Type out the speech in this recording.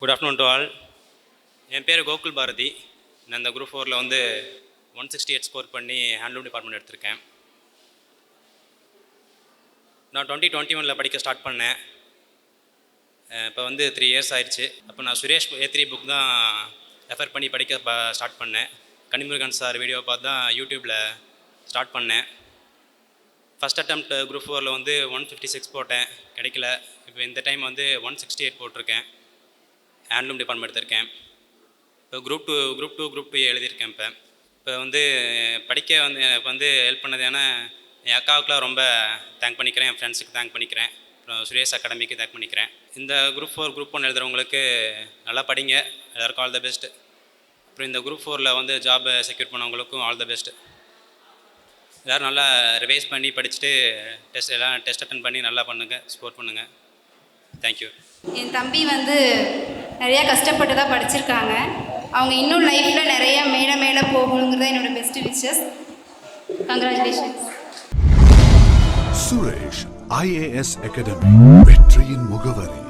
Good afternoon to all. என் பேர் கோகுல் பாரதி. நான் இந்த குரூப் 4 வந்து 168 ஸ்கோர் பண்ணி ஹேண்ட்லூம் டிபார்ட்மெண்ட் எடுத்திருக்கேன். நான் 2021 படிக்க ஸ்டார்ட் பண்ணேன். இப்போ வந்து 3 இயர்ஸ் ஆயிடுச்சு. அப்போ நான் சுரேஷ் A3 புக் தான் ரெஃபர் பண்ணி படிக்க ஸ்டார்ட் பண்ணேன். கனிமுருகன் சார் வீடியோ பார்த்து தான் யூடியூப்பில் ஸ்டார்ட் பண்ணேன். ஃபஸ்ட் அட்டெம்ப்ட் குரூப் 4 வந்து 156 போட்டேன், கிடைக்கல. இப்போ இந்த டைம் வந்து 168 போட்டிருக்கேன். ஹேண்ட்லூம் டிபார்ட்மெண்ட் எடுத்திருக்கேன். இப்போ குரூப் டூ எழுதியிருக்கேன். இப்போ வந்து படிக்க வந்து எனக்கு வந்து ஹெல்ப் பண்ணது ஏன்னா என் அக்காவுக்குலாம் ரொம்ப தேங்க் பண்ணிக்கிறேன், என் ஃப்ரெண்ட்ஸுக்கு தேங்க் பண்ணிக்கிறேன், அப்புறம் சுரேஷ் அகாடமிக்கு தேங்க் பண்ணிக்கிறேன். இந்த குரூப் 4 குரூப் 1 எழுதுகிறவங்களுக்கு நல்லா படிங்க, எல்லாருக்கும் ஆல் த பெஸ்ட். அப்புறம் இந்த குரூப் 4 வந்து ஜாப் செக்யூர் பண்ணவங்களுக்கும் ஆல் த பெஸ்ட். எல்லோரும் நல்லா ரிவைஸ் பண்ணி படிச்சுட்டு டெஸ்ட் அட்டன் பண்ணி நல்லா பண்ணுங்கள், ஸ்கோர் பண்ணுங்கள். தேங்க்யூ. என் தம்பி வந்து நிறையா கஷ்டப்பட்டு தான் படிச்சிருக்காங்க. அவங்க இன்னும் லைஃப்பில் நிறைய மேலே போகணுங்கிறத என்னோட best wishes. Congratulations. Suresh IAS academy, வெற்றியின் முகவரி.